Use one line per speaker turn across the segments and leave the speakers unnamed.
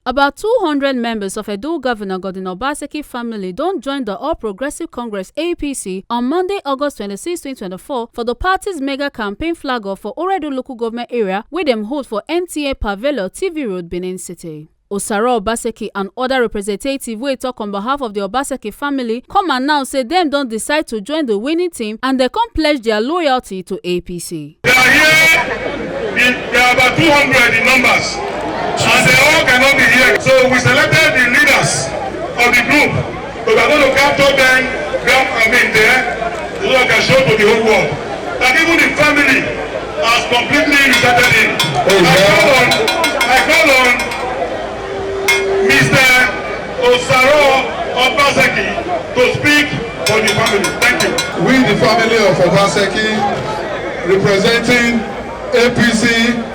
About 200 members of Edo Governor Godwin Obaseki family don't join the All Progressive Congress APC on Monday, August 26, 2024 for the party's mega campaign flag off for Oredo local government area where them hold for MTA Pavelo TV Road, Benin City. Osaro Obaseki and other representatives wey talk on behalf of the Obaseki family come announce say them don't decide to join the winning team and they come pledge their loyalty to APC.
They are here, they are about 200 in numbers. And they all cannot be here. So we selected the leaders of the group. So we are going to capture them there so we can show to the whole world that even the family has completely rejected him. I call on Mr. Osaro Obaseki to speak for the family. Thank you.
We, the family of Obaseki, representing APC,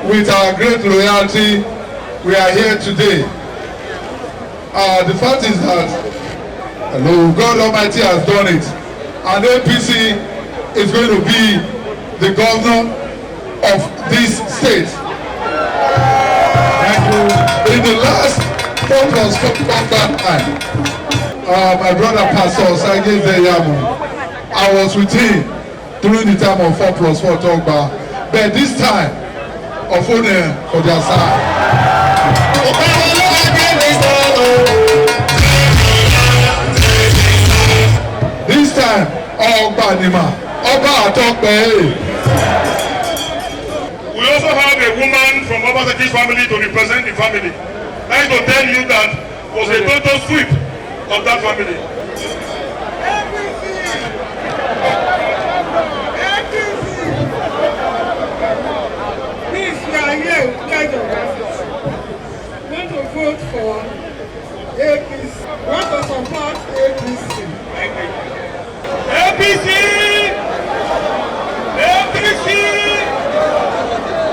with our great loyalty, we are here today. The fact is that God Almighty has done it, and APC is going to be the governor of this state. In the last 4+4 time, my brother Pastor Sage Zeyamu, I was with him during the time of 4+4 Togba, but this time, of honor for their side. This time,
we also have a woman from Obaseki's family to represent the family. I need to tell you that was a total sweep of that family.
Want to vote for APC? Want to support APC?
APC! APC!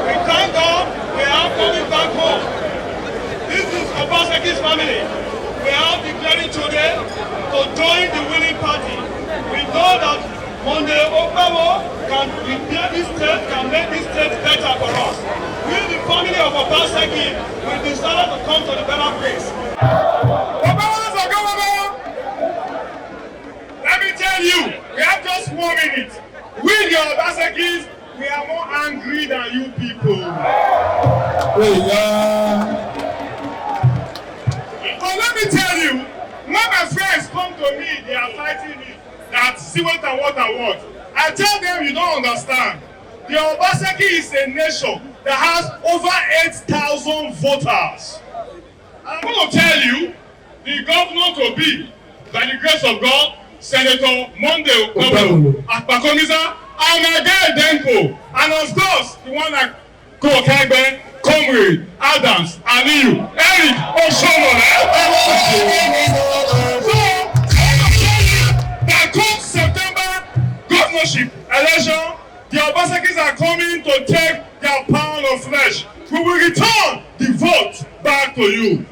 We thank God we are coming back home. This is Obaseki's family. We are declaring today to join the winning party. We know that Monday Obawo can repair this state, can make this state better for us. We, the family of Obaseki, we decided to come to the better place. Let me tell you, we have just 1 minute. We, the Obasekis, we are more angry than you people. But let me tell you, when my friends come to me, they are fighting me. That see what I want. I tell them you don't understand. The Obaseki is a nation that has over 8,000 voters. I'm going to tell you, the governor to be, by the grace of God, Senator Monday Akpakomisa, and my guy Denko, and of course, the one that Kokagbe, Comrade, Adams, Aliyu, Eric, Oshomo. Governorship election, the Obasekis are coming to take their pound of flesh. We will return the vote back to you.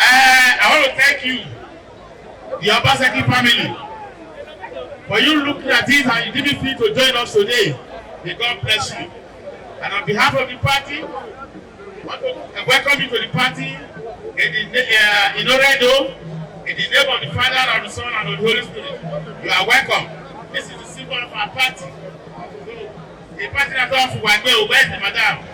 I want to thank you, the Obaseki family, for you looking at this and you didn't feel to join us today. May God bless you. And on behalf of the party, I want to welcome you to the party in Oredo, in the name of the Father, of the Son, and of the Holy Spirit. You are welcome. This is the symbol of our party. So, the party that offers where's the madam?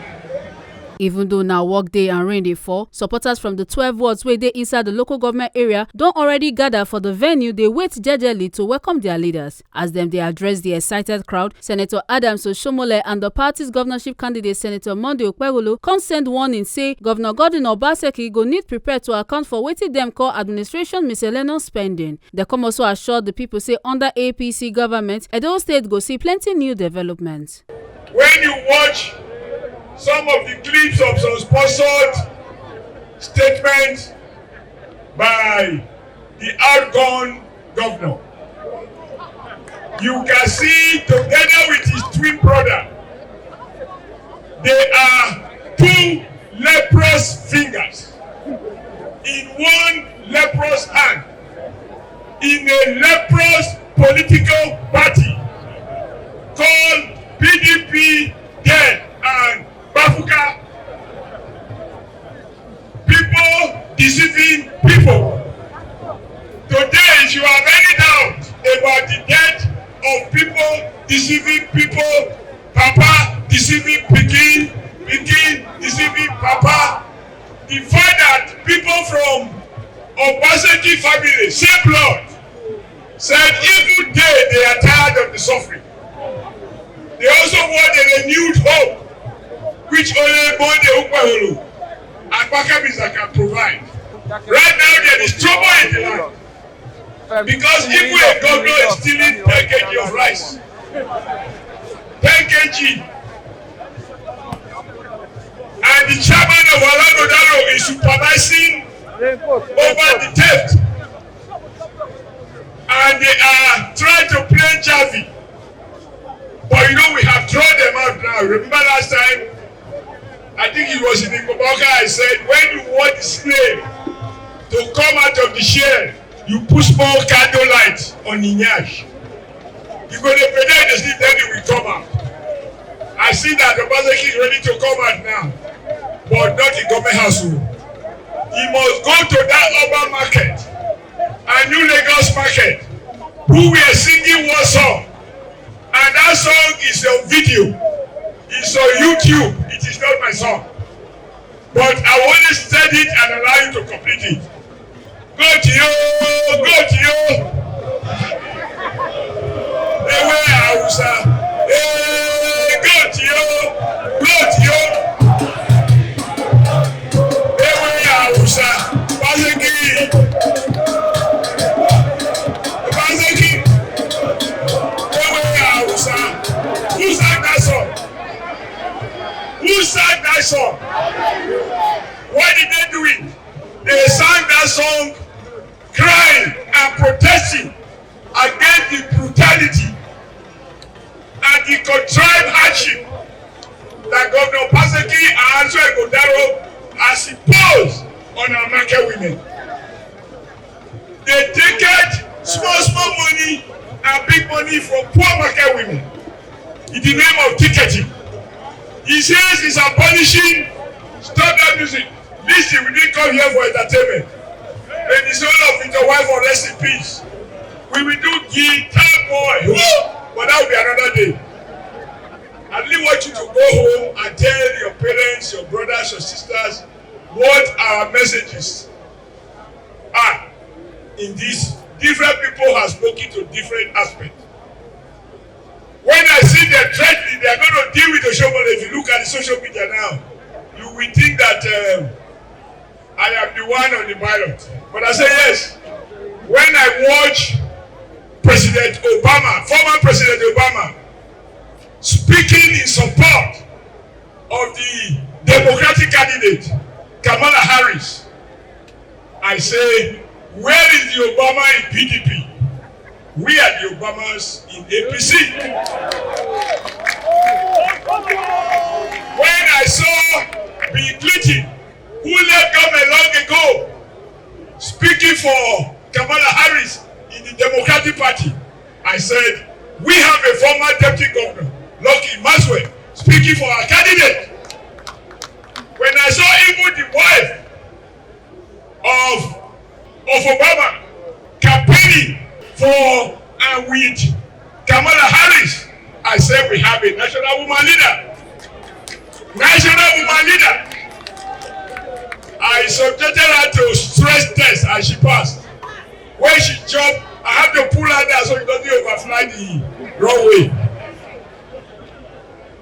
Even though now work day and rain dey fall, supporters from the 12 wards wey dey inside the local government area don already gather for the venue. They wait jejely to welcome their leaders. As them they address the excited crowd, Senator Adams Oshomole and the party's governorship candidate Senator Monday Okpegolo come send warning say Governor Godwin Obaseki go need prepare to account for wetin dem call administration miscellaneous spending. They come also assure the people say under APC government, Edo State go see plenty new developments.
When you watch some of the clips of some sponsored statements by the outgone governor, you can see together with his twin brother, they are two leprous fingers in one leprous hand in a leprous political party called PDP then and Bafuka. People deceiving people. Today, if you have any doubt about the death of people deceiving people, Papa deceiving Pikin, Pikin deceiving Papa, the fact that people from Obaseki family, same blood, said even they are tired of the suffering. They also want a renewed hope, which only Bonde Ukpaholu and Bakabisa can provide. Right now, there is trouble in the land. Because if a governor is stealing 10 kg of rice, 10 kg, and the chairman of Oredo is supervising over the theft, and they are trying to play Javi. But you know, we have thrown them out now. Remember last time, I think it was in Ikoboka, I said, when you want the slave to come out of the shell, you put small candle light on the nyash. You go to pretend the sleep, then it will come out. I see that the Obaseki is ready to come out now, but not in government household. He must go to that urban market, a new Lagos market, who we are singing one song, and that song is on video. It's on YouTube. It is not my song, but I want to study it and allow you to complete it. Go to you, go to you. Ewe Hausa, go to you, go to you. Ewe Hausa, Obaseki, Obaseki. Ewe Hausa. Who sang that song? Who sang that song? Why did they do it? They sang that song crying and protesting against the brutality and the contrived hardship that Governor Obaseki and Answer Godaro has imposed on our market women. They take small money and big money from poor market women in the name of ticketing. He says he's abolishing stop that music. Listen, we didn't come here for entertainment. And the soul of your wife will rest in peace. We will do guitar boy, but that will be another day. I really want you to go home and tell your parents, your brothers, your sisters what our messages are in this. Different people have spoken to different aspects. When I see them threatening, they are going to deal with the show. But if you look at the social media now, you will think that I am the one on the ballot. But I say yes. When I watch President Obama, former President Obama, speaking in support of the Democratic candidate, Kamala Harris, I say, where is the Obama in PDP? We are the Obamas in APC. When I saw Bill Clinton, who left government long ago, speaking for Kamala Harris in the Democratic Party, I said, we have a former deputy governor, Lucky Maxwell, speaking for our candidate. When I saw even the wife of Obama campaigning for and with Kamala Harris, I said we have a national woman leader. National woman leader. I subjected her to stress test and she passed. When she jumped, I had to pull her down so she doesn't overfly the runway.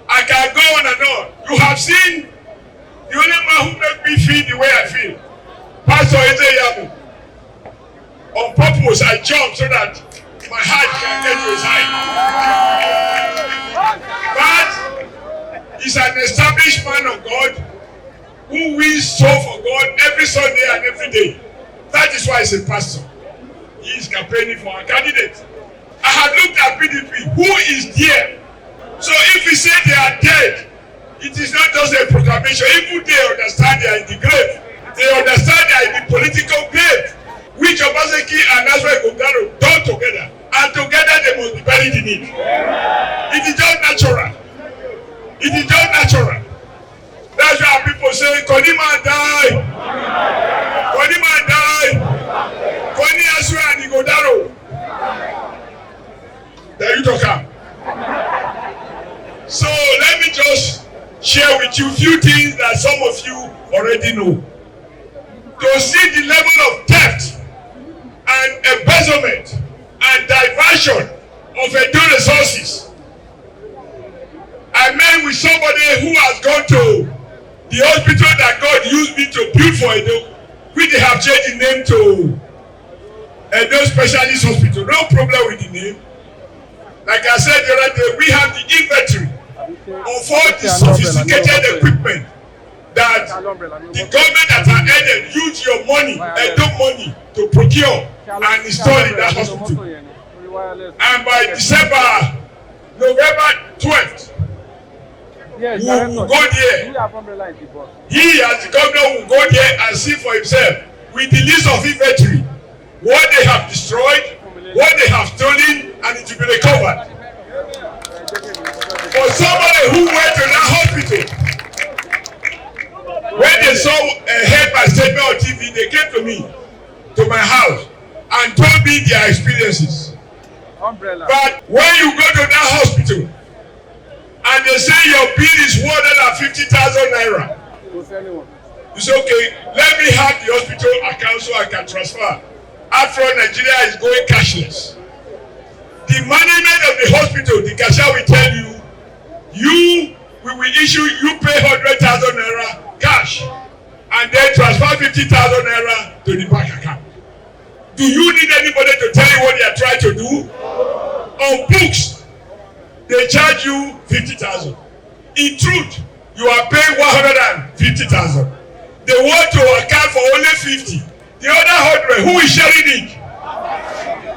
I can go on and on. You have seen the only man who makes me feel the way I feel. Pastor Ezeyamu. On purpose, I jumped so that my heart can get to his height. But he's an established man of God who wins soul for God every Sunday and every day. That is why he's a pastor. He is campaigning for our candidate. I had looked at PDP, who is there? So if we say they are dead, it is not just a proclamation. Even they understand they are in the grave. They understand they are in the political grave, which Obaseki and Nasra Ighodalo done together. And together they must be buried in it. It is just natural. It is just natural. That's why people say, Konima die. Konima die. Koni Nasra and Ighodalo. There you talk. So let me just share with you a few things that some of you already know. To see the level of theft and embezzlement and diversion of Edo resources. I met with somebody who has gone to the hospital that God used me to build for Edo, which they have changed the name to Edo Specialist Hospital. No problem with the name. Like I said the other day, we have the inventory of all the sophisticated equipment that the government that are aided use your money, Edo money, to procure and install in that hospital. And by December, November 12th, we will go there. He as the governor will go there and see for himself with the list of inventory what they have destroyed, what they have stolen, and it will be recovered. For somebody who went to that hospital, when they saw heard my statement on TV, they came to me, to my house, and told me their experiences. But when you go to that hospital, and they say your bill is 150,000 naira, you say, okay, let me have the hospital account so I can transfer. After all, Nigeria is going cashless. The management of the hospital, the cashier will tell you, we will issue, you pay 100,000 naira cash, and then transfer 50,000 naira to the bank account. Do you need anybody to tell you what they are trying to do? On books, they charge you 50,000. In truth, you are paying 150,000. They want to account for only 50. The other 100, who is sharing it?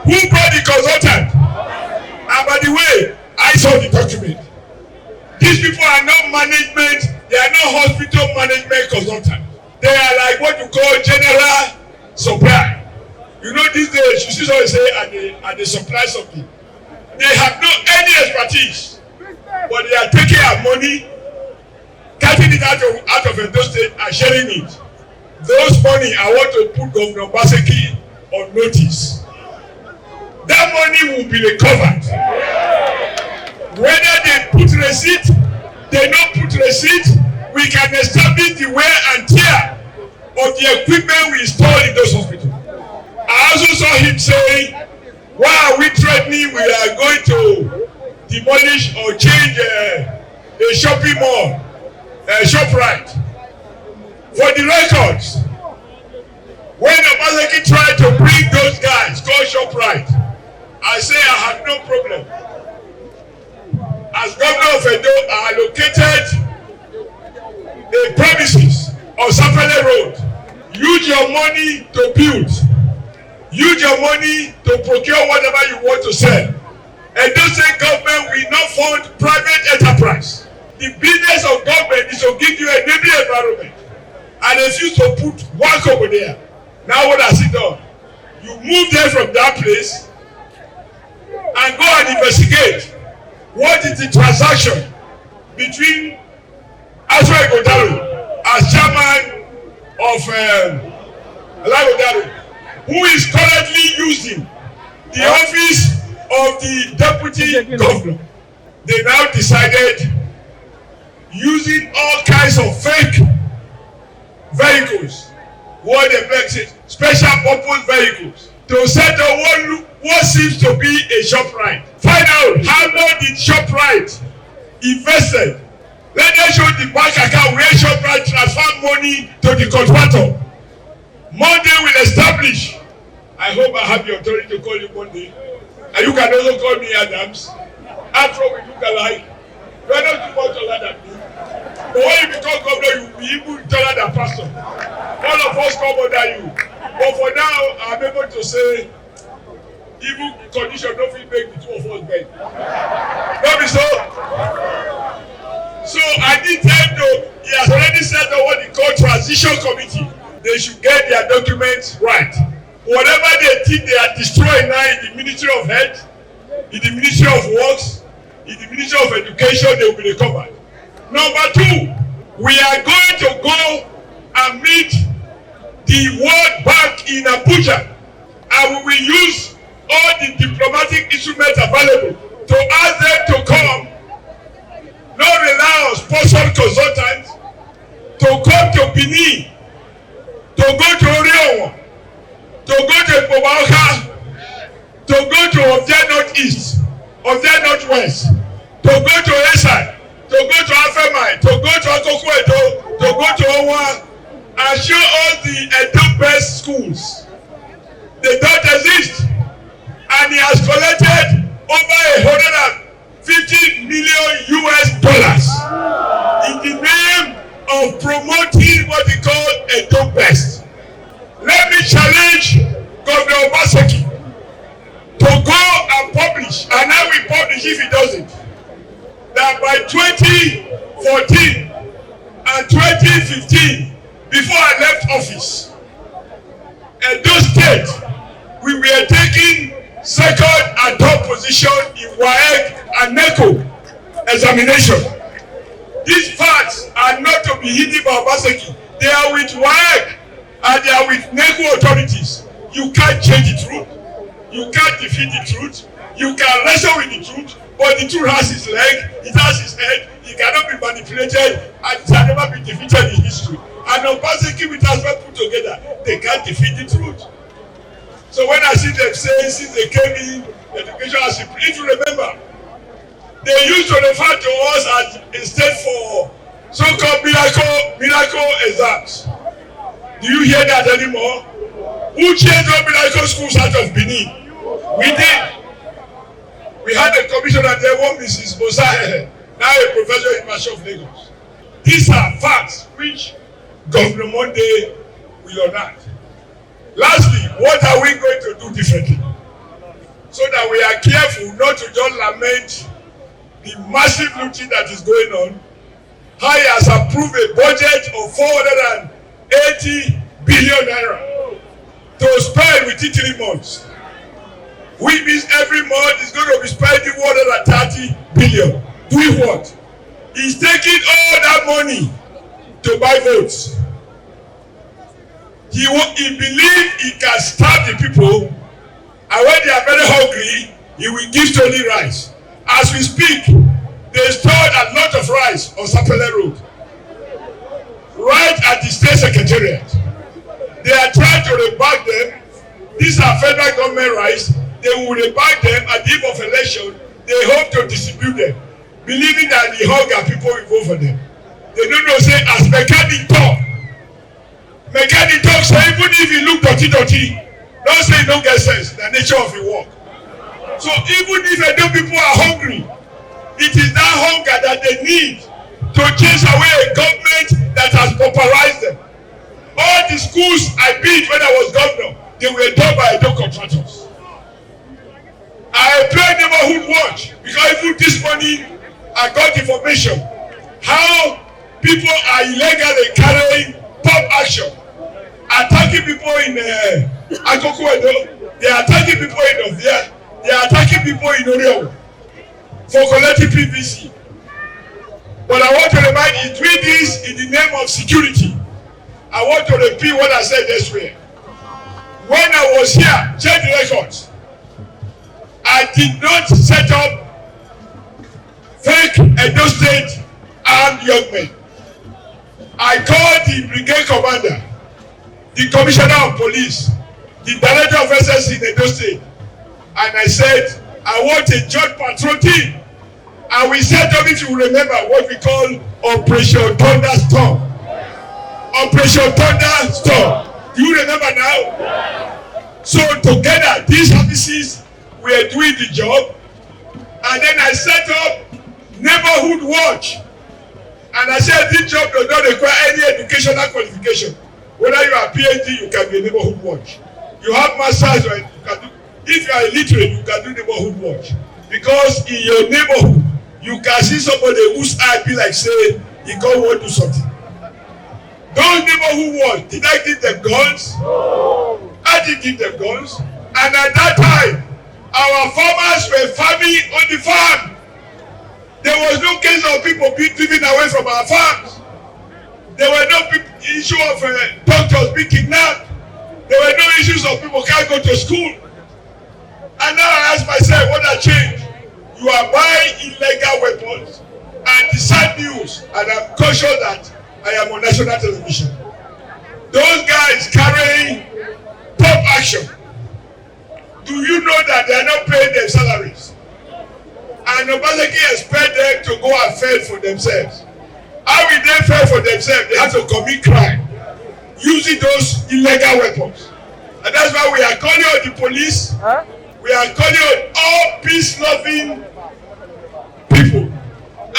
Who brought the consultant? And by the way, I saw the document. These people are not management, they are not hospital management consultants. They are like what you call general supply. You know, these days, you see what they say, and they supply something. They have no any expertise, but they are taking our money, cutting it out of Edo State and sharing it. Those money, I want to put Governor Obaseki on notice. That money will be recovered. Whether they put receipt, they don't put receipt, we can establish the wear and tear of the equipment we install in those hospitals. I also saw him saying, why are we threatening we are going to demolish or change a shopping mall, ShopRite? For the records, when Obaseki tried to bring those guys called ShopRite, I say I have no problem. As governor of Edo, I allocated the premises on Sapele Road. Use your money to build. Use your money to procure whatever you want to sell. Edo State government will not fund private enterprise. The business of government is to give you a enabling environment. And refuse to put one over there. Now what has it done? You move them from that place and go and investigate what is the transaction between Nasra Ighodalo as chairman of Ighodalo, who is currently using the office of the deputy governor. They now decided, using all kinds of fake vehicles, what they make it, special purpose vehicles, to set up what seems to be a ShopRite. Find out how much did ShopRite invested. Let them show the bank account where ShopRite transfer money to the contractor. Monday will establish. I hope I have the authority to call you Monday. And you can also call me Adams. After we look alike. You are not too much taller than me. But when you become governor, you will be even taller than pastor. All of us come under you. But for now, I'm able to say, even condition don't fit make the two of us bend. No be so? So I did tell him, he has already set up what he call transition committee. They should get their documents right. Whatever they think they are destroying now in the Ministry of Health, in the Ministry of Works, in the Ministry of Education, they will be recovered. Number two, we are going to go and meet the World Bank in Abuja, and we will use all the diplomatic instruments available to ask them to come, not rely on sponsored consultants, to come to Benin, to go to Oredo, to go to Obaseki, to go to Obia Northeast, Obia Northwest, to go to Esai, to go to Afemai, to go to Oredo, to go to Owa, and show all the Edo best schools. They don't exist. And he has collected over $150 million in the name of promoting what he called Edo best. Let me challenge Governor Obaseki to go and publish, and I will publish if he doesn't, that by 2014 and 2015, before I left office, Edo State, we were taking second and top position in WAEC and NECO examination. These facts are not to be hidden by Obaseki. They are with WAEC and they are with NECO authorities. You can't change the truth. You can't defeat the truth. You can wrestle with the truth, but the truth has its leg, it has its head, it cannot be manipulated, and it has never been defeated in history. And Obaseki with us put together, they can't defeat the truth. So when I see them saying since they came in, education has improved, if you remember, they used to refer to us as instead for so-called miracle exams. Do you hear that anymore? Who changed all miracle schools out of Benin? We did. We had a commissioner there, one Mrs. Mosahe, now a professor in University of Lagos. These are facts which Governor Monday will enact. Lastly, what are we going to do differently? So that we are careful not to just lament the massive looting that is going on. How he has approved a budget of 480 billion naira to spend within 3 months. Which means every month is going to be spending 130 billion. Doing what? He's taking all that money to buy votes. He believes he can starve the people, and when they are very hungry, he will give stolen rice. As we speak, they stored a lot of rice on Sapele Road, right at the state secretariat. They are trying to rebag them. These are federal government rice. They will rebag them at the eve of election. They hope to distribute them, believing that the hunger people will vote for them. They don't know, say, as mechanic talk, so even if you look dirty, don't say you don't get sense, the nature of your work. So even if Edo people are hungry, it is that hunger that they need to chase away a government that has pauperized them. All the schools I built when I was governor, they were done by Edo contractors. I applied neighborhood watch because even this morning I got information how people are illegally carrying pump action, attacking people in Akoko Edo. They are attacking people in Ovia. They are attacking people in Oredo for collecting PVC. But I want to remind you, doing this in the name of security. I want to repeat what I said this way. When I was here, check the records. I did not set up fake Edo State armed young men. I called the brigade commander, the commissioner of police, the director of SS in Edo State, and I said, I want a joint patrol team. And we set up, if you remember, what we call Operation Thunderstorm. Operation Thunderstorm. Do you remember now? So together, these officers were doing the job. And then I set up neighborhood watch. And I said, this job does not require any educational qualification. Whether you are PhD, you can be a neighborhood watch. You have masters, right? You can do. If you are illiterate, you can do neighborhood watch. Because in your neighborhood, you can see somebody whose eye be like say he can't want to do something. Those neighborhood watch, did I give them guns? I didn't give them guns. And at that time, our farmers were farming on the farm. There was no case of people being driven away from our farms. There were no issue of doctors being kidnapped. There were no issues of people can't go to school. And now I ask myself, what has changed? You are buying illegal weapons and the sad news, and I'm conscious that I am on national television. Those guys carrying pop action. Do you know that they are not paying their salaries? And Obaseki expect them to go and fend for themselves. How will they fend for themselves? They have to commit crime using those illegal weapons. And that's why we are calling on the police. We are calling on all peace-loving people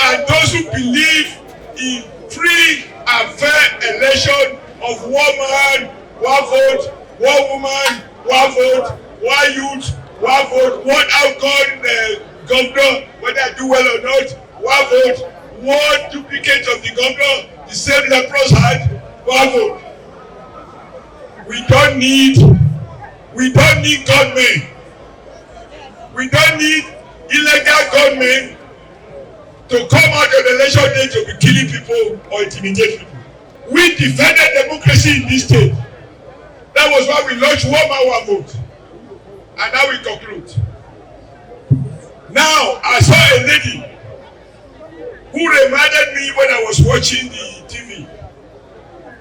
and those who believe in free and fair election of one man, one vote, one woman, one vote, one youth, one vote, one outgone governor, whether I do well or not, one vote, one duplicate of the governor, the same leprous had, one vote. We don't need gunmen. We don't need illegal gunmen to come out on election day to be killing people or intimidating people. We defended democracy in this state. That was why we launched one man, one vote. And now we conclude. Now, I saw a lady who reminded me when I was watching the TV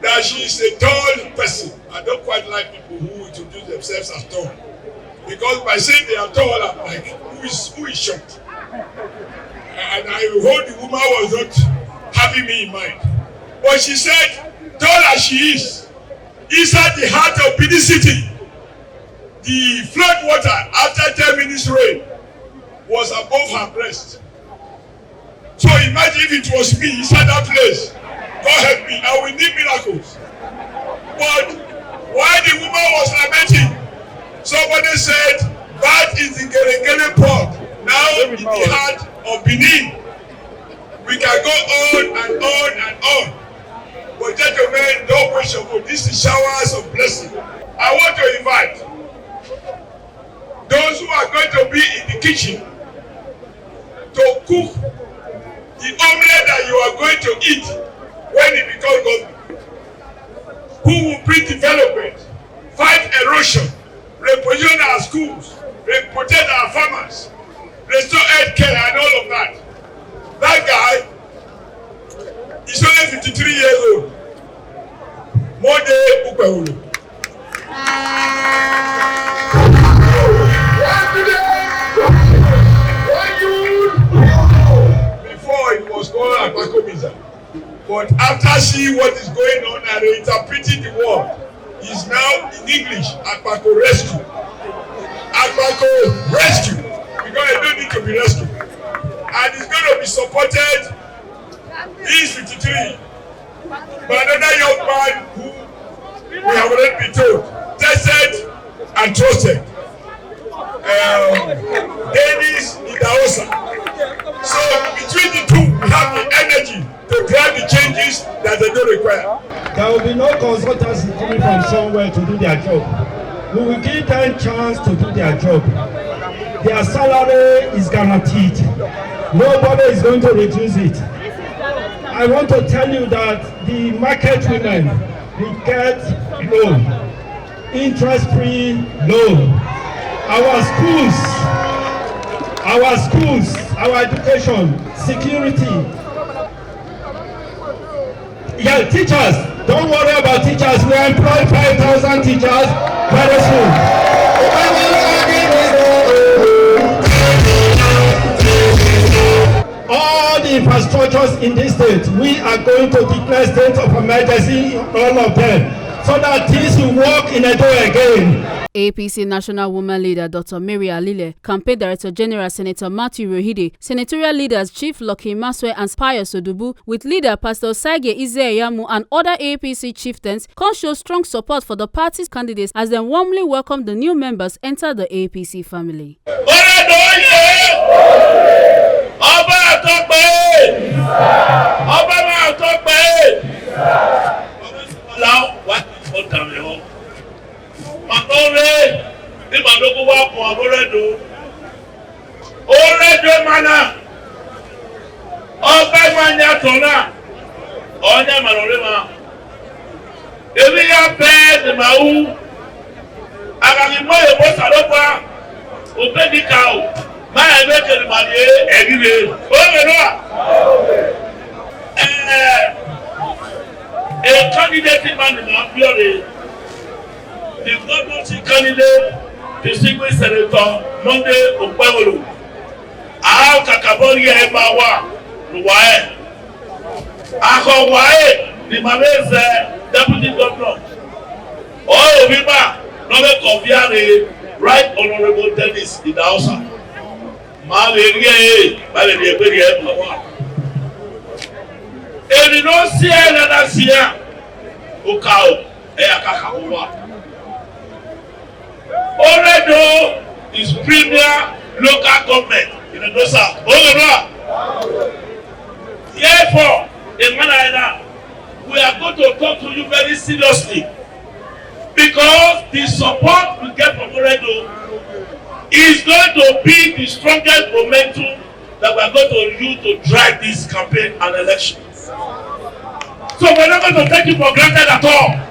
that she is a tall person. I don't quite like people who introduce themselves as tall. Because by saying they are tall, I'm like, who is short? And I hope the woman was not having me in mind. But she said, tall as she is, inside the heart of Benin City, the flood water after 10 minutes rain was above her breast. So imagine if it was me inside that place. God help me, I will need miracles. But while the woman was lamenting, somebody said, that is the Geregele port. Now in the heart of Benin. We can go on and on and on. But gentlemen, don't waste your vote. This is showers of blessing. I want to invite those who are going to be in the kitchen to cook the omelette that you are going to eat when it becomes government. Who will bring development, fight erosion, reposition our schools, protect our farmers, restore health care and all of that. That guy is only 53 years old. Monday Ukweulu. Before it was called Akpakomiza. But after seeing what is going on and interpreting the word, is now in English Akpako Rescue. Akpako Rescue. Because they don't need to be rescued. And it's going to be supported. He is 53. By another young man who we have already been told, tested and trusted. Dennis Idaosa. So between the two, we have the energy to drive the changes that they don't require.
There will be no consultants coming from somewhere to do their job. We will give them chance to do their job. Their salary is guaranteed. Nobody is going to reduce it. I want to tell you that the market women will get loan, interest-free loan. Our schools, our education, security. Yeah, teachers, don't worry about teachers. We employ 5,000 teachers very soon. All the infrastructures in this state, we are going to declare state of emergency in all of them, so that things will work in a day again.
APC National Woman Leader Dr. Mary Alile, Campaign Director General Senator Matthew Rohide, Senatorial Leaders Chief Lucky Maswe and Pius Odubu, with leader Pastor Saige Izeyamu and other APC chieftains, can show strong support for the party's candidates as they warmly welcome the new members enter the APC family.
Oredo mana ọba manya tona ọnya malorema ebi ya pe de mawu agami moye bo salopa obedika o ma ebe kele mali egire a candidate man na fiore the governorship candidate distinguished senator Monday Okpewolo a kakabori e ma wa nuwae ako wae the manese deputy governor o bima no be confiare right honorable Dennis Idausa ma le rie ba le eberi e ma wa eri no sia na sia o kao e akakawo wa Oredo is premier local government in the South. Therefore, in Manila, we are going to talk to you very seriously because the support we get from Oredo is going to be the strongest momentum that we are going to use to drive this campaign and election. So we're not going to take it for granted at all.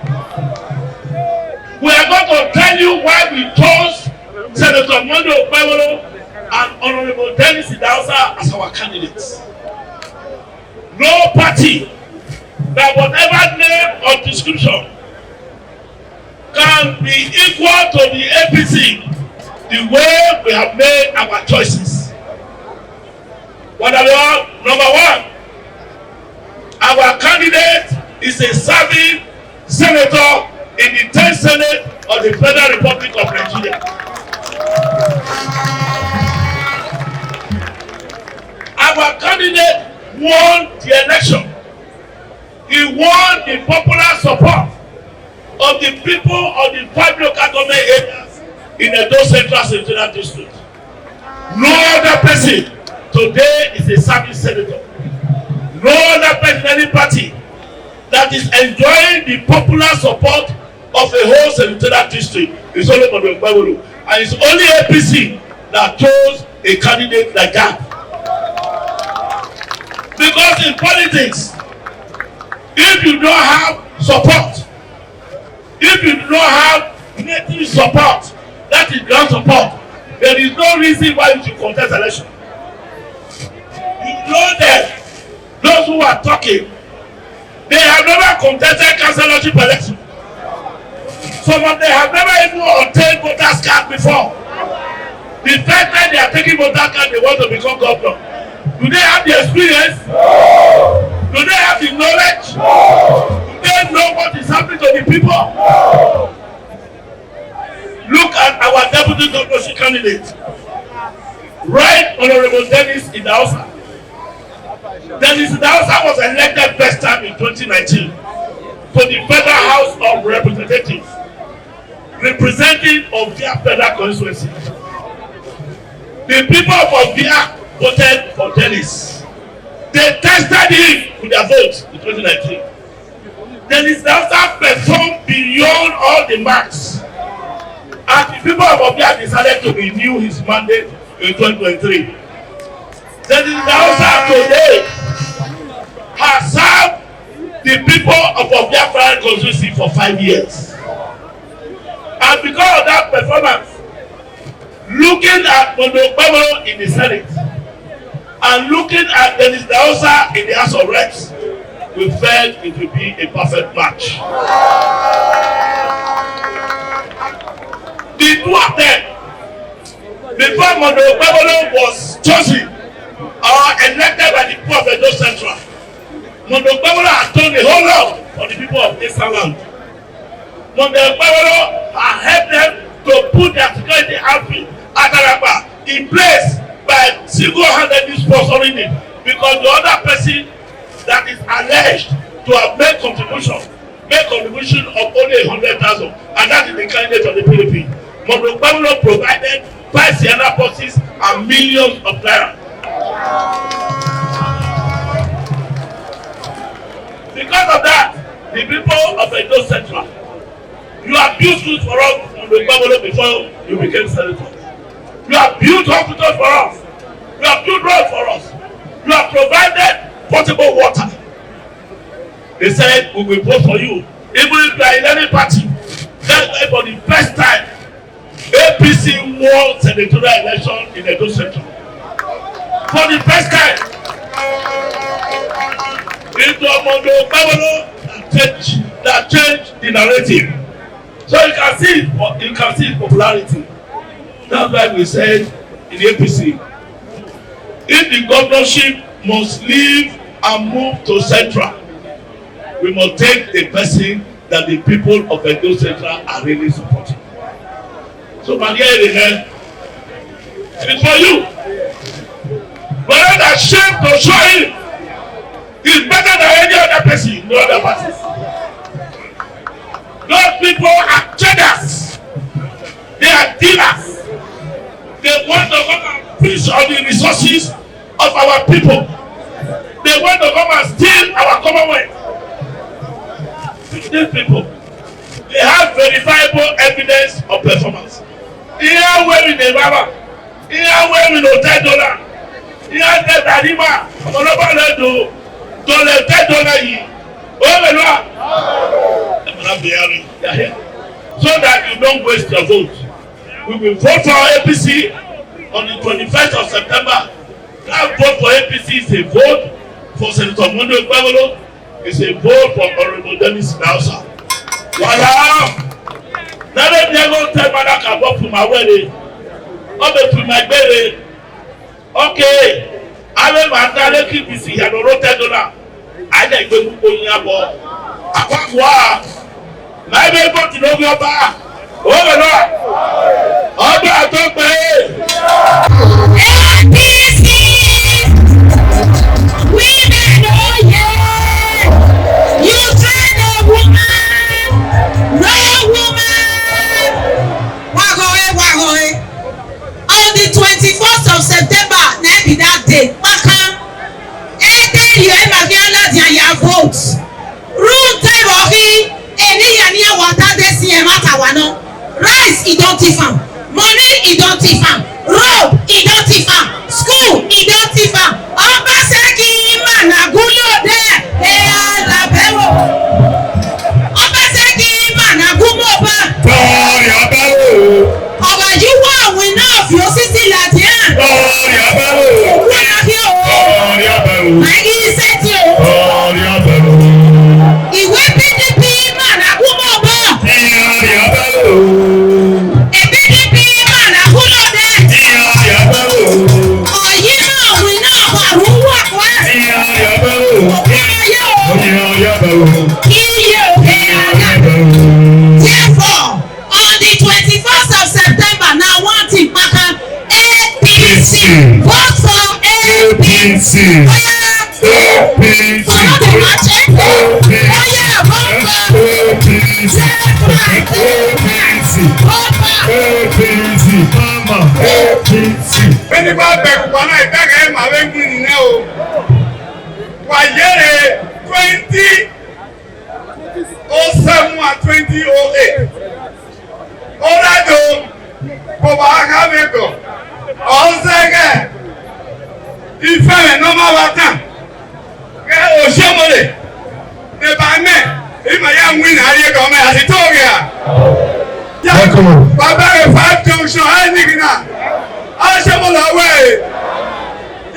We are going to tell you why we chose Senator Monday Okpewolo and Honorable Dennis Idausa as our candidates. No party that whatever name or description can be equal to the APC the way we have made our choices. What are we? Number one, our candidate is a serving senator in the 10th Senate of the Federal Republic of Nigeria. Our candidate won the election. He won the popular support of the people of the 5 local government areas in the Central Senatorial District. No other person today is a serving senator. No other person in any party that is enjoying the popular support of a whole senatorial district is only Monday Okpewolo, and it's only APC that chose a candidate like that. Because in politics, if you don't have support, if you don't have native support, that is ground support, there is no reason why you should contest election. You know that those who are talking, they have never contested councillorship election. Some of them have never even obtained voters card before. The first time they are taking voters card, they want to become governor. Do they have the experience? No. Do they have the knowledge? No. Do they know what is happening to the people? No. Look at our deputy governorship candidate. Right Honorable Dennis Idausa. Dennis Idausa was elected first time in 2019 to the Federal House of Representatives, representing Ovia Federal Constituency. The people of Ovia voted for Dennis. They tested him with their votes in 2019. Dennis Idausa performed beyond all the marks, and the people of Ovia decided to renew his mandate in 2023. Dennis Idausa today has served the people of Ovia Federal Constituency for 5 years. And because of that performance, looking at Monday Okpewolo in the Senate and looking at Dennis Idausa in the House of Reps, we felt it would be a perfect match. The two of them, before Monday Okpewolo was chosen or elected by the people of Edo Central, Monday Okpewolo has done a whole lot for the people of Eastern Land. Monday Okpewolo has helped them
to put their security outfit at Araba in place by single-handedly sponsoring it, because the other person that is alleged to have made contribution of only 100,000, and that is the candidate of the PDP. Mobilizing provided 5 Sienna buses and millions of naira. Because of that, the people of Edo Central, you have built schools for us on the Babolo before you became senator. You have built hospitals for us. You have built roads for us. You have provided potable water. They said we will vote for you, even if you are in any party. That's why for the first time, APC won senatorial election in Edo Central. For the first time, it's the Babolo that changed the narrative. So you can see popularity. That's why we said in the APC, if the governorship must leave and move to Central, we must take a person that the people of Edo Central are really supporting. So, my dear, it's for you. But not ashamed to show him is better than any other person in the other parties. Those people are traders. They are dealers. They want to come and fish on the resources of our people. They want to come and steal our commonwealth. These people, they have verifiable evidence of performance. Here where we the Baba, here where we no $10. Here the Darima, Onoba Ledo, $10 so that you don't waste your vote. We will vote for APC on the 21st of September. That vote for APC is a vote for Senator Mondo Babolo. It's a vote for Oredo Dennis Nausa. Voila! Now let me go tell Madam Kabo for my wedding. Over to my baby. Okay. I will mandate APC and $10. I like to go in your ball. I my baby got to know your bar. Over there. Over at the bay.
APC! Women, oh yeah! You kind of woman! No woman! Wagoe. On the 21st of September, maybe that day, you have votes. Room table, water, rice, money, road, school, Obaseki, Managulo, Obaseki, Managumo, you want we know if your sister Latian. Ìwé PDP Managumobo. PDP Managulode. Ọ̀yẹ́ òun náà wà wúwà wá. Therefore, on the 21st of September, now one thing, APC. Vote for APC. APC.
Bẹ́ẹ̀ni bá bẹ̀rù pàmò ìdáka ẹ̀ máa wé mú nìyẹn o. Wàyẹ̀rẹ̀ 2007 and 2008. Oredo kò bá ká mẹ́kọ̀. Ọ̀sẹ̀gẹ̀ ìfẹ́ rẹ̀ ló máa wá tán. Kẹ́ òṣèmọ̀lẹ̀ ní bàmẹ́ ìmọ̀ yà ń wí ní ayé kan mẹ́ àti tóògì à. Bàbá rẹ̀ 5 junction ẹ̀ nìgbìnà. Aṣẹ́mọ̀lá wẹ̀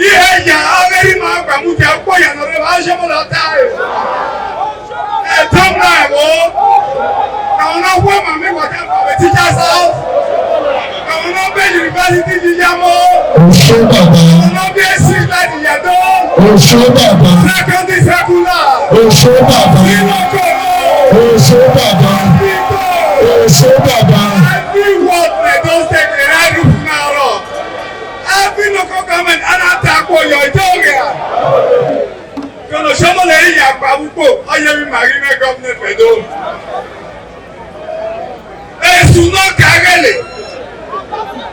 ihe ìyá abẹ́rí máa gbàmú fi àpọ̀ ìyànà rẹ̀ aṣẹ́mọ̀lá táyé. Ẹ̀tọ́ mọ̀ ẹ̀wọ̀ àwọn náà wọ́n màmí wọ̀tá pàwẹ̀ tíjà sáà. Àwọn náà bẹ́ yunifásitì jíjá mọ́. Àwọn náà bí èsì láti yàtọ̀. Sẹ́kọ̀ndì sẹ́kùlà. Every word Akwabuko, Oyemi Marine Government Edo. Esuno Kagele.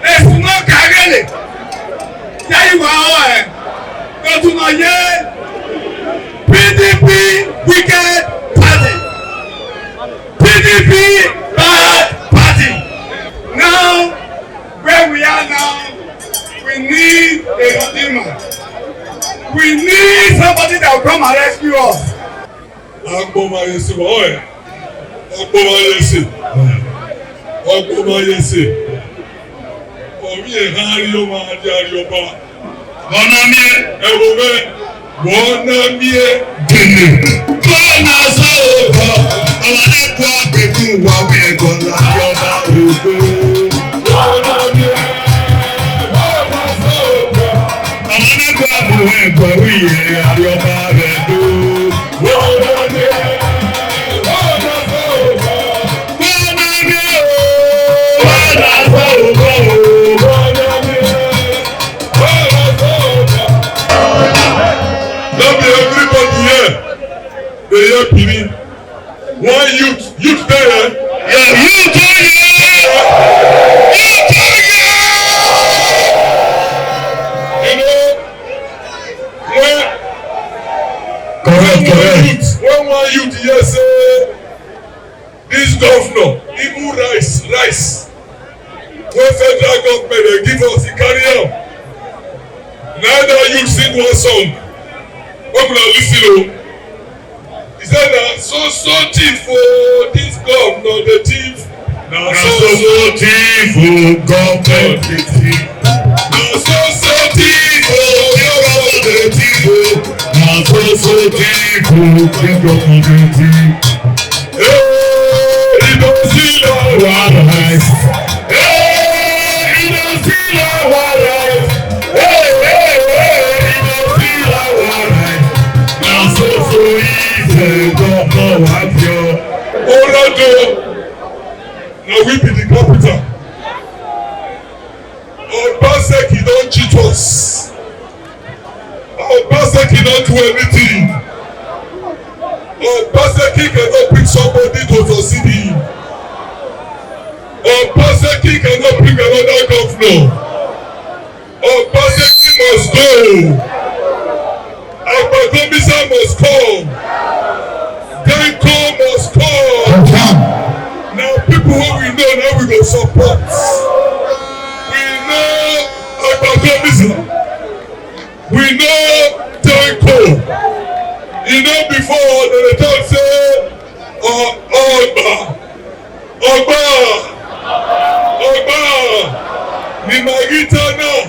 Esuno Kagele. Yayiwa oe. Kotunoye. PDP wicked party. PDP bad party. Now, where we are now, we need a redeemer. We need somebody that will come and rescue us.
Agbomayese oye. Agbomayese. Agbomayese. Omi ehari o ma di arioba.
Bonamie.
Ewome. Bonamie.
Gene. Bona so ko. Awade ko apeku wa we ko la yoba ogo. Bonamie. Bona so ko. Awade ko apeku wa we arioba redo. Bonamie. Bona so ko. Bonamie. Bona so ko.
They hear Pini. One youth there.
Yeah, youth there.
You know, when
correct.
When one youth here say, this governor, even rice. When federal government they give us, he carry out. Now that youth sing one song. What will I listen to? He said na so thief for this governor the thief.
Na so thief for government the thief.
Na so thief for government the thief.
Na so thief for government the thief.
He don see our
life. He don see our life. He don see our life. Na so
Oredo, now we be the capital. Obaseki don't cheat us. Obaseki don't do anything. Obaseki cannot bring somebody to succeed him. Obaseki cannot bring another governor. Obaseki must go. Agbakomisa must come. Denko must come. Now people who we know now we go support. We know Agbakomisa. We know Denko. You know before they talk say Ogba. Ni Magita now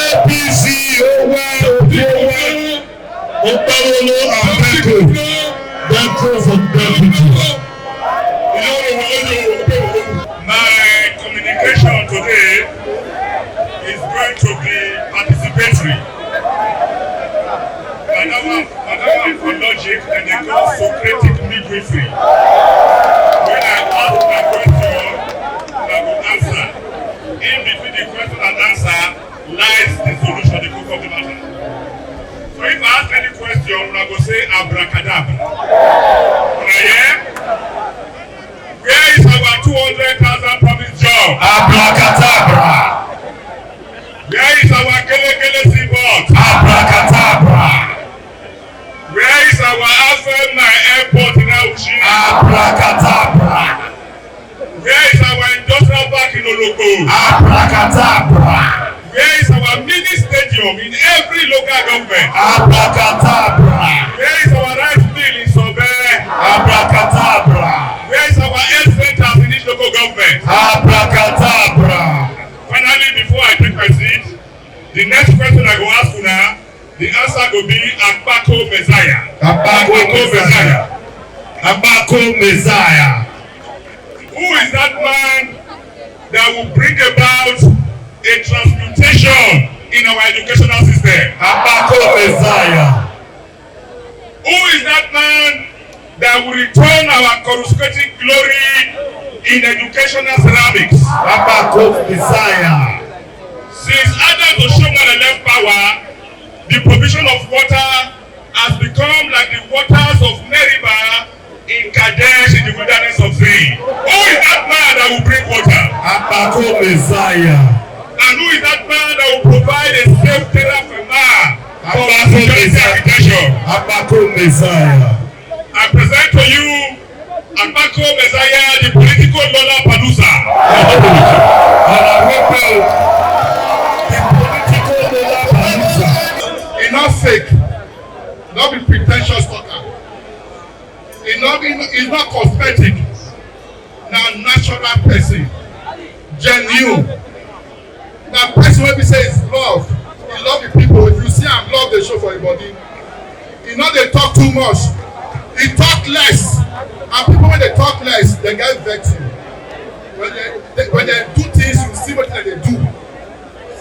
APC
My communication today is going to be participatory. Madam for logic and they call Socratic midwifery. When I ask my question, I will answer. In between the question and answer lies the solution, the book of the matter. So if I ask any question, I will say abracadabra. Where is our 200,000 promise job?
Abracadabra.
Where is our Kele seaport?
Abracadabra.
Where is our Afema airport in Auchi?
Abracadabra.
Where is our industrial park in Oloko?
Abracadabra.
Where is our mini stadium in every local government?
Abracadabra.
Where is our rice mill in Sobe?
Abracadabra.
Where is our health centers in each local government?
Abracadabra.
Finally, before I take my seat, the next question I go ask you now, the answer go be Akpako Messiah.
Akpako Messiah. Akpako Messiah.
Who is that man that will bring about a transmutation in our educational system?
Akpako Messiah.
Who is that man that will return our coruscating glory in educational ceramics?
Akpako Messiah.
Since Adam Oshoman left power, the provision of water has become like the waters of Meribah in Kadesh in the wilderness of Zin. Who is that man that will bring water?
Akpako Messiah.
And who is that man that will provide a safe terra firma for our security architecture?
Akpako Messiah.
I present to you Akpako Messiah, the political Lollapalooza.
The political Lollapalooza.
Enough fake, not be pretentious talker. It's not cosmetic. Now natural person, genuine. Now person when we say is love, you love the people. If you see am love dey show for your body. You know they talk too much. He talk less, and people when they talk less, they get vexing. When they do things, you see what they do.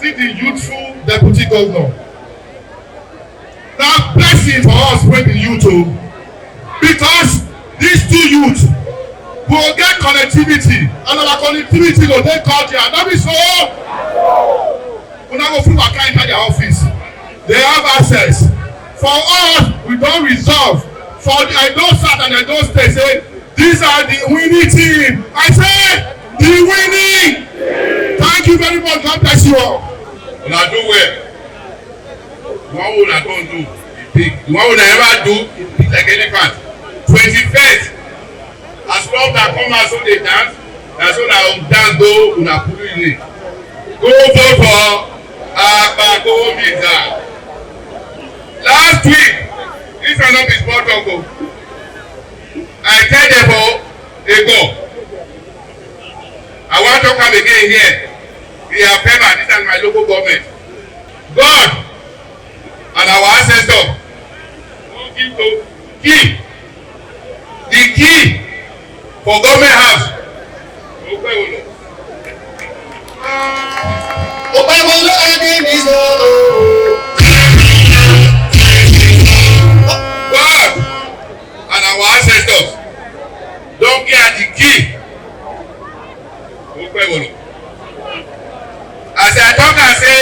See the youthful deputy governor. Now blessing for us when the youth o, because these two youths go get connectivity, and our connectivity go dey cordial. No be so. Una go fit waka enter their office. They have access. For us, we don resolve. For the Edo South and Edo State, say these are the winning team. I say the winning. Thank you very much. God bless you all.
Una do well. The one una don do, e big. The one una never do, e big like elephant. 21st, as long as come out so dey dance, na so na dance go una pulu in. Go vote for Akpako Messiah. Last week, this one no be small talk o. I tell them ago. I wan talk am again here. We have paper, this is my local government. God and our ancestors don give to key. The key for government house. God and our ancestors don get the key. As I talk and say,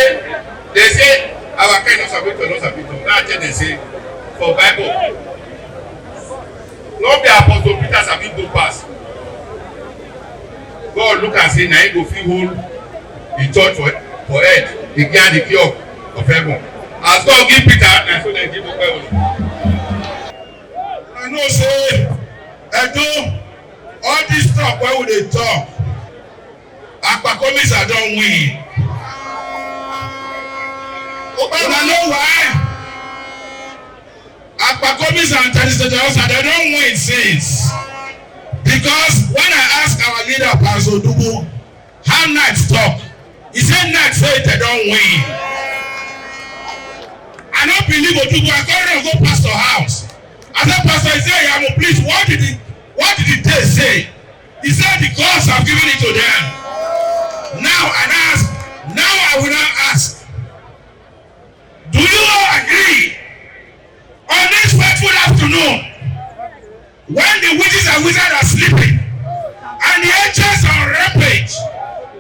they say our kind no sabi to. Now I tell them say for Bible, no be Apostle Peter sabi go pass. God look and say na him go fit hold the church for head. He get the key of heaven. As God give Peter, na so dem give Bible. I know say Edo, all this talk wey we dey talk, Akpako Messiah don win. Una know why? Akpako Messiah and Traditional House, they don win since. Because when I ask our leader, Pastor Dubu, how Knights talk, he said Knights say they don't win. I don't believe Odubu. I can't go pastor house. I said, Pastor, he said, yeah, please, what did the day say? He said the gods have given it to them. Now I will now ask, do you all agree on this fateful afternoon, when the witches and wizards are sleeping and the angels are on rampage,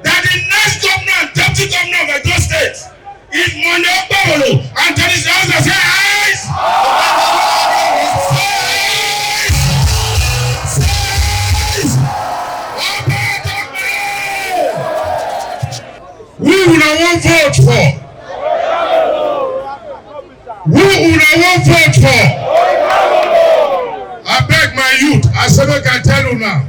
that the next governor and deputy governor of Edo State is Monday Obawolo and Traditional House say eyes? Who una wan vote for? Who una wan vote for? I beg my youth, I say make I tell you now.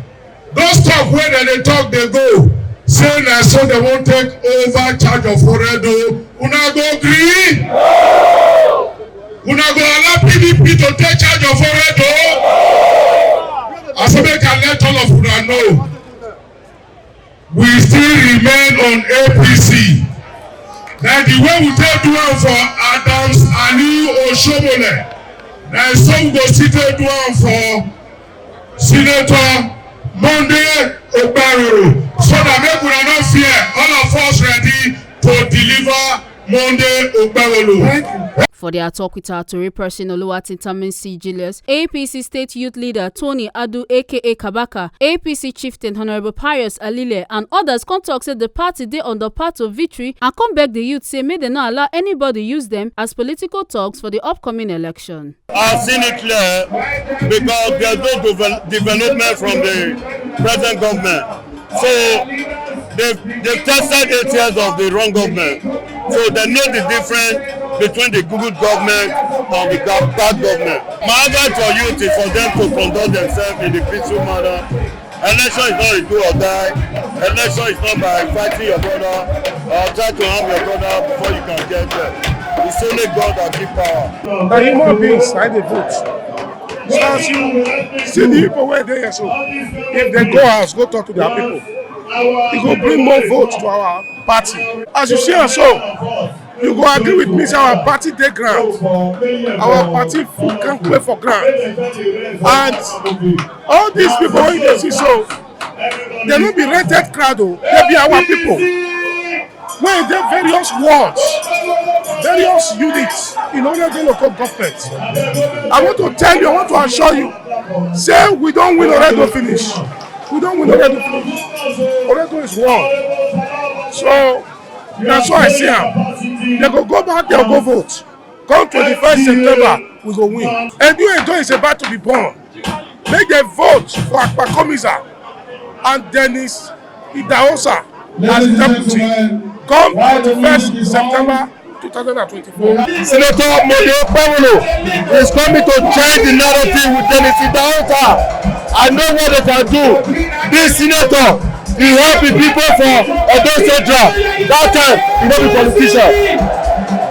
Those talk wey dem dey talk dey go. See
say na so they won't take over charge of Oredo. Una go green? Una go allow PDP to take charge of Oredo? I say make I let all of una know. We still remain on APC. Now the way we take do it for Adams Ali Oshomole. Now some go still take do it for Senator Monday Obaroro. So that make una no fear, all of us ready to deliver Monday Obaroro.
For their talk with our Tory person Oluwatintamin Julius, APC State Youth Leader Tony Adu aka Kabaka, APC Chieftain Honorable Pius Alile and others come talk say the party dey on the path to victory and come beg the youth say may they not allow anybody use them as political talks for the upcoming election.
I've seen it clear because there's no development from the present government. So they've tested 8 years of the wrong government. So they know the difference between the good government and the bad government. My advice for youth is for them to conduct themselves in a peaceful manner. Election is not a do or die. Election is not by fighting your brother or trying to harm your brother before you can get there. It's only God that gives power.
The human beings like the vote. So as you see the people where they are, so if they go out, go talk to their people. It will bring more votes to our party. As you see and so, you go agree with me say our party dey ground. Our party full can play for ground. And all these people wey you see so, they no be rented crowd o, they be our people. Wey dey various wards, various units in Oredo local government. I want to tell you, I want to assure you, say we don win Oredo finish. We don win Oredo finish. Oredo is won. So that's why I say they go back, they'll go vote. Come 21st September, we go win. And you enjoy is about to be born. Make them vote for Akpakomisa and Dennis Idahosa as deputy. Come 21st September 2024.
Senator Monday Obaroro is coming to change the narrative with Dennis Idahosa. I know what they can do. This senator, he help the people for Edo Central. That time, he no be politician.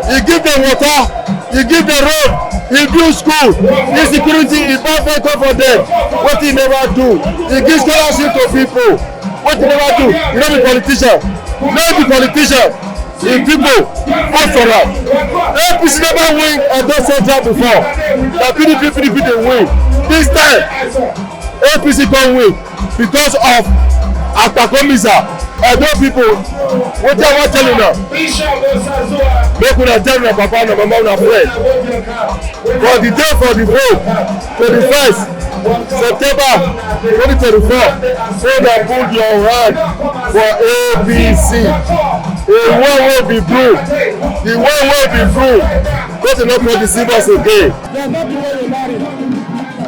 He give them water, he give them road, he build school, insecurity, he buy vehicle for them. What he never do, he give scholarship to people. What he never do, he no be politician. No be politician. The people vote for am. APC never win Edo Central before. The PDP dey win. This time, APC don win because of Akpakomisa. Edo people, wetin I wan tell you now? Make una tell una papa and mama una friend. For the day for the vote, 21st September 2024, so that put your hand for APC. The one will be blue. The one will be blue. Go to not put the symbols again.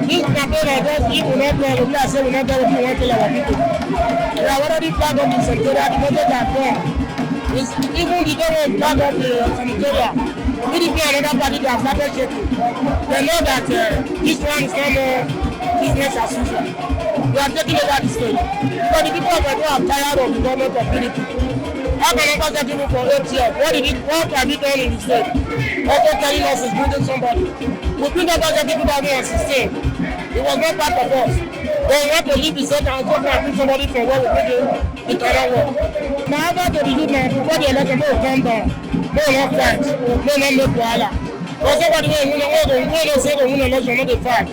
This campaign I just give will not go, we are saying we not go, we want to kill our people. We have already flagged up the secretariat, the budget are gone. Even the government flagged up the secretariat. PDP and another party that have started shaking. They know that this one is not more business as usual. We are taking over the state. Because the people of Edo are tired of the government of PDP. How can I get people for 8 years? What have you done in the state? Also telling us is bringing somebody. We bring up as people that we sustain. It was not part of us. But we want to leave the state and go and bring somebody from where we bring it cannot work. Now after the youth now, before the election, they will come down. They will not fight. They will not make wahala. But somebody will not say they win election, not the fight.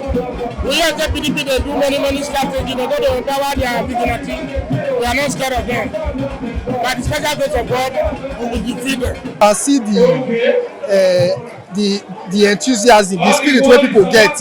We hear the PDP, they do many strategies. They go to empower their vigilante. We are not scared of them. By the special grace of God, we will defeat them.
I see the enthusiasm, the spirit wey people get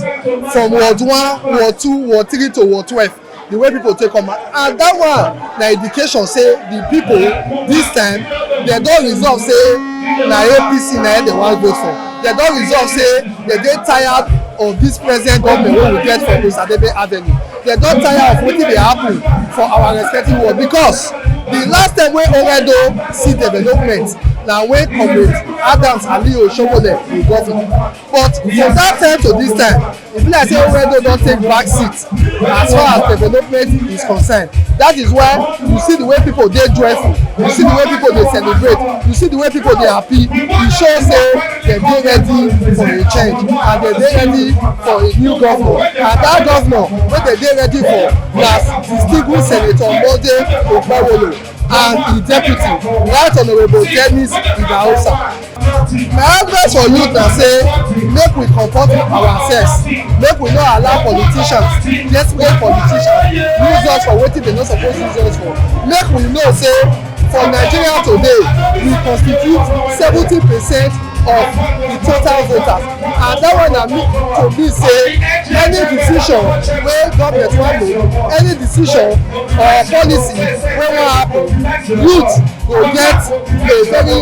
from Ward 1, Ward 2, Ward 3 to Ward 12. The way people take on, and that one na indication say the people this time they don resolve say na APC na they wan vote for. They don resolve say they dey tired of this present government wey we get for Osadebe Avenue. They don tire of wetin dey happen for our respective ward because the last time wey Oredo see development na when comrade Adams Aliyu Osomole dey govern. But from that time to this time, e be like say Oredo don take back seat as far as development is concerned. That is why you see the way people dey joyful, you see the way people dey celebrate, you see the way people dey happy. E show say dem dey ready for a change and dem dey ready for a new governor, and that governor wey dem dey ready for na distinguished senator Monday Okpebholo and the deputy right honourable Dennis Idahosa. My advice for youth na say make we comport ourselves, make we no allow politicians, desperate politicians, use us for wetin dem no suppose use us for. Make we know say for Nigeria today we constitute 70% of the total voters, and that one na to be say any decision wey government wan make, any decision or policy wey wan happen, youth go get a very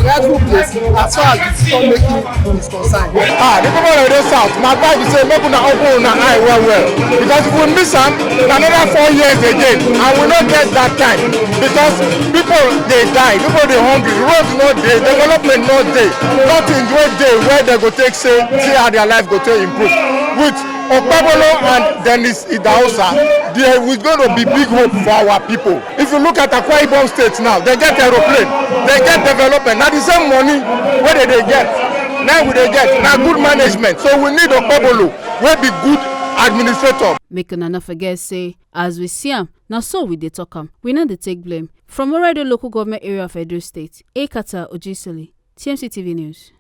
rightful place as far as decision making is concerned.
The people of the south, my advice is say make una open una eye well, because if we miss am na another 4 years again and we no get that time, because people dey die, people dey hungry, roads no dey, development no dey, nothing wey dey where they go take say how their life go take improve. With Okpebholo and Dennis Idahosa, there is going to be big hope for our people. If you look at Akwa Ibom State now, they get aeroplane, they get development. Now the same money where they get, now we they get now good management. So we need Okpebholo wey be good administrator.
Make una not forget say as we see am, now so we dey talk am. We no dey take blame. From Oredo local government area of Edo State, Ekata Ojisoli, TMC TV News.